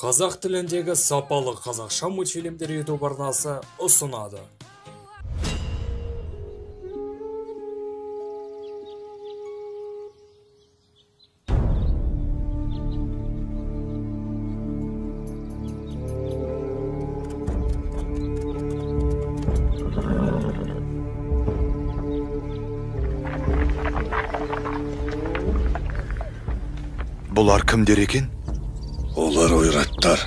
Қазақ тіліндегі сапалы қазақша мультфильмдер YouTube арнасы ұсынады. Бұлар кімдер екен? Олар ойраттар.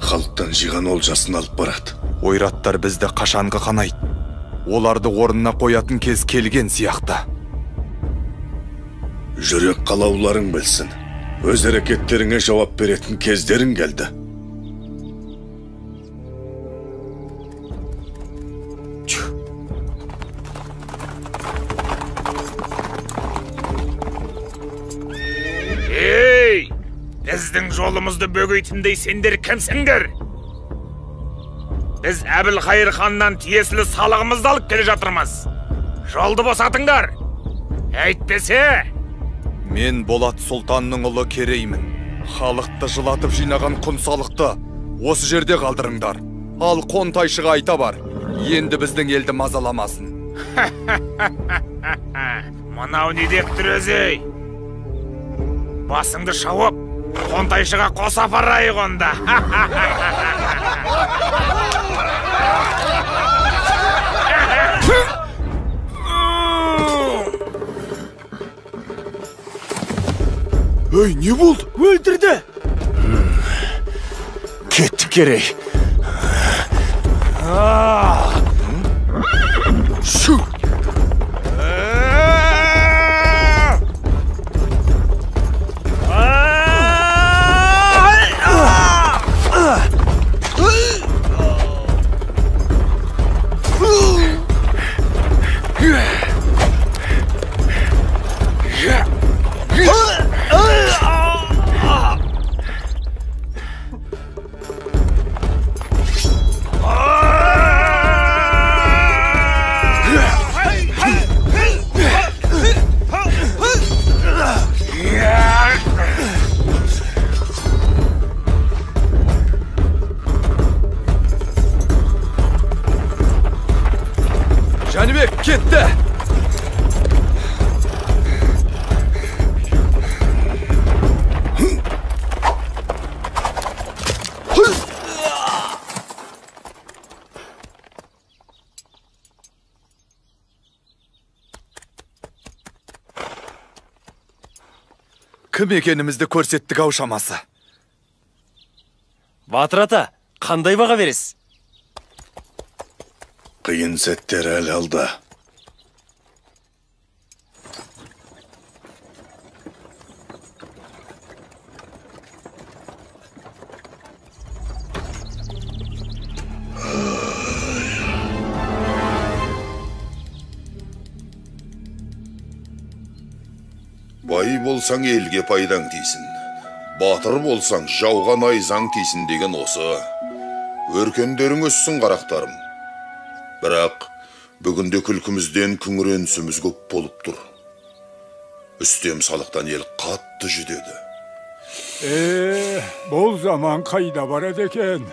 Халықтан жиған олжасын алып барады. Ойраттар бізді қашанғы қанайды. Оларды орнына қоятын кез келген сияқты. Жүрек қалауларың білсін. Өз әрекеттеріңе жауап беретін кездерің келді. Біздің жолымызды бөгейтіндей сендер кімсіңдер? Біз Әбілқайыр ханнан тиесілі салығымызды алып келе жатырмыз. Жолды босатыңдар. Әйтпесе... Мен Болат Сұлтанның ұлы Кереймін. Халықты жылатып жинаған құн салықты осы жерде қалдырыңдар. Ал Қонтайшыға айта бар. Енді біздің елді мазаламасын. Мынау не деп тұр өзі? Басыңды шауып, Қонтайшыға қоса апарайық онда. Өй, не болды? Өлтірді. Кетті Керей. Шу! Жәнібек, кетті! Кім екенімізді көрсеттік ау шамасы. Батыр ата, қандай баға бересіз? Қиын сәттер әлі алда. Бай болсаң елге пайдаң тисін. Батыр болсаң жауға найзаң тисін деген осы. Өркендерің өссін қарақтарым. Бірақ бүгінде күлкімізден күңіренісіміз көп болып тұр. Үстем салықтан ел қатты жүдеді. Бұл заман қайда барады екен?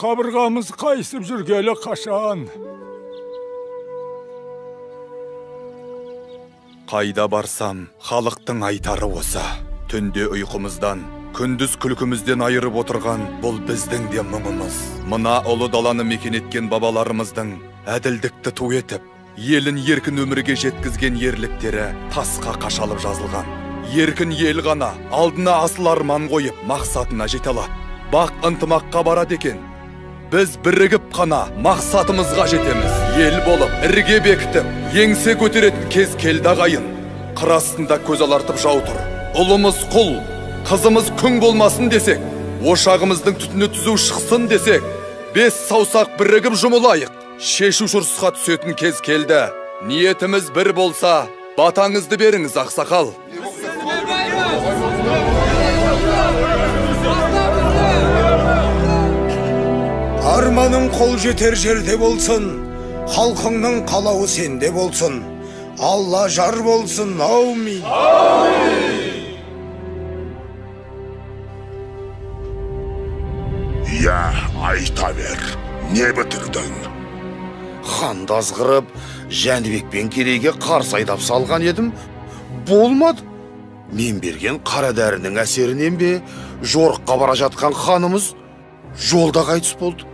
Қабырғамыз қайсып жүргелі қашан? Қайда барсам, халықтың айтары осы. Түнде ұйқымыздан, күндіз күлкімізден айырып отырған бұл біздің де мұңымыз. Мына ұлы даланы мекен еткен бабаларымыздың әділдікті ту етіп, елін еркін өмірге жеткізген ерліктері тасқа қашалып жазылған. Еркін ел ғана алдына асыл арман қойып мақсатына жете алады. Бақ ынтымаққа барады екен. Біз бірігіп қана мақсатымызға жетеміз. Ел болып, ірге бекітіп, еңсе көтеретін кез келді ағайын. Қыр астында көз алартып жау тұр. Ұлымыз құл, қызымыз күң болмасын десек, ошағымыздың түтіні түзу шықсын десек, бес саусақ бірігіп жұмылайық. Шешу шұрысқа түсетін кез келді. Ниетіміз бір болса, батаңызды беріңіз, ақсақал. Арманың қол жетер жерде болсын, халқыңның қалауы сенде болсын. Алла жар болсын, аумин. Я айта бер, не бітірдің? Ханды азғырып, Жәнібек пен Керейге қарсы айдап салған едім. Болмады. Мен берген қара дәрінің әсерінен бе, жорыққа бара жатқан ханымыз жолда қайтыс болды.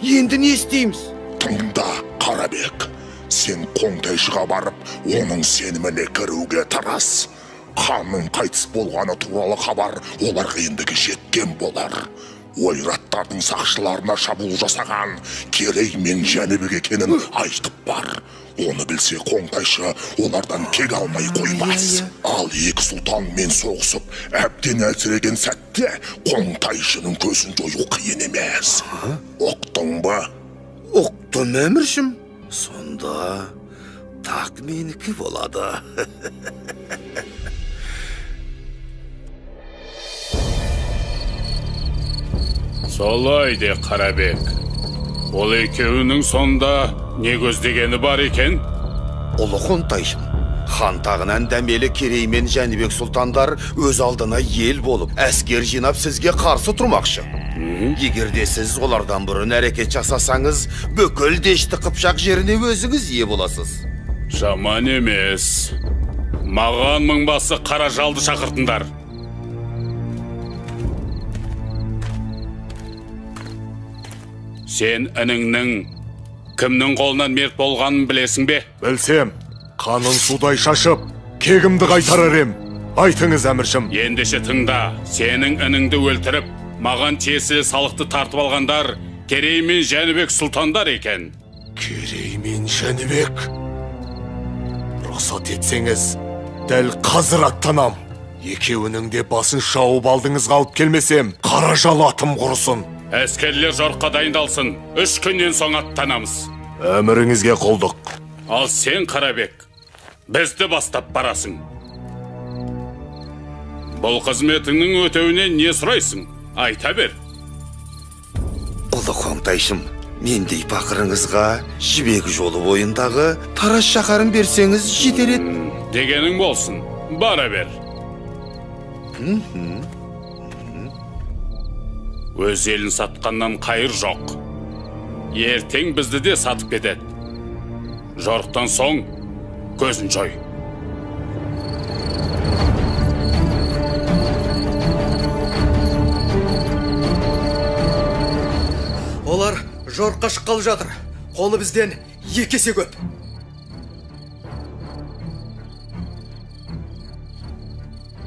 Енді не істейміз? Тыңда, Қарабек. Сен Қоңтайшыға барып, оның сеніміне кіруге тырыс. Ханның қайтыс болғаны туралы хабар оларға ендігі жеткен болар. Ойраттардың сақшыларына шабуыл жасаған Керей мен Жәнібек екенін айтып бар. Оны білсе Қоңтайшы олардан кек алмай қоймас. Ал екі сұлтанмен соғысып, әбден әлсіреген сәтте Қоңтайшының көзін жою қиын емес. Оқтың ба? Оқтым, әміршім. Сонда так менікі болады. Солай де, Қарабек. Ол екеуінің сонда не көздегені бар екен? Ұлы Қоңтайшым, хан тағынан дәмелі Керей мен Жәнібек сұлтандар өз алдына ел болып, әскер жинап сізге қарсы тұрмақшы. Егерде сіз олардан бұрын әрекет жасасаңыз, бүкіл Дешті Қыпшақ жеріне өзіңіз ие боласыз. Жаман емес. Маған мыңбасы қара жалды шақыртыңдар. Сен ініңнің кімнің қолынан мерт болғанын білесің бе? Білсем, қанын судай шашып, кегімді қайтарар ем. Айтыңыз, әміршім. Ендеше тыңда, сенің ініңді өлтіріп, маған тиесілі салықты тартып алғандар Керей мен Жәнібек сұлтандар екен. Керей мен Жәнібек? Рұқсат етсеңіз, дәл қазір аттанам. Екеуінің де басын шауып алдыңызға алып келмесем, қара жал атым құрысын. Әскерлер жорыққа дайындалсын. 3 күннен соң аттанамыз. Әміріңізге қолдық. Ал сен, Қарабек, бізді бастап барасың. Бұл қызметіңнің өтеуіне не сұрайсың? Айта бер. Ұлы Қоңтайшым, мендей пақырыңызға жібек жолы бойындағы Тарас шаһарын берсеңіз жетер еді. Дегенің болсын, бара бер. Өз елін сатқаннан қайыр жоқ. Ертең бізді де сатып кетеді. Жорықтан соң көзін жой. Олар жорыққа шыққалы жатыр. Қолы бізден 2 есе көп.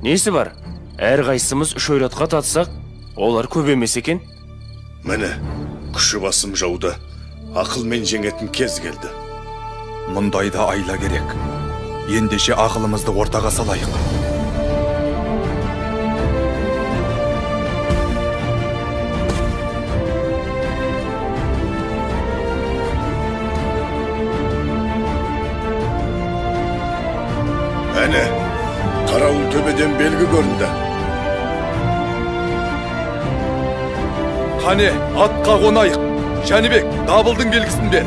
Несі бар? Әр қайсымыз 3 ойратқа татсақ, олар көп емес екен. Міне, күші басым жауды, ақылмен жеңетін кез келді. Мұндайда айла керек. Ендеше ақылымызды ортаға салайық. Әне, қарауыл төбеден белгі көрінді. Қане, атқа қонайық. Жәнібек, дабылдың белгісін бер.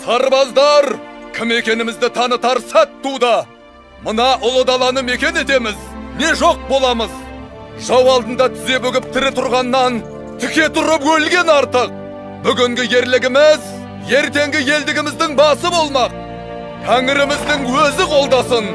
Сарбаздар, кім екенімізді танытар сәт туды. Мына ұлы даланы мекен етеміз, не жоқ боламыз. Жау алдында тізе бүгіп тірі тұрғаннан, тіке тұрып өлген артық. Бүгінгі ерлігіміз, ертеңгі елдігіміздің басы болмақ. Тәңіріміздің өзі қолдасын.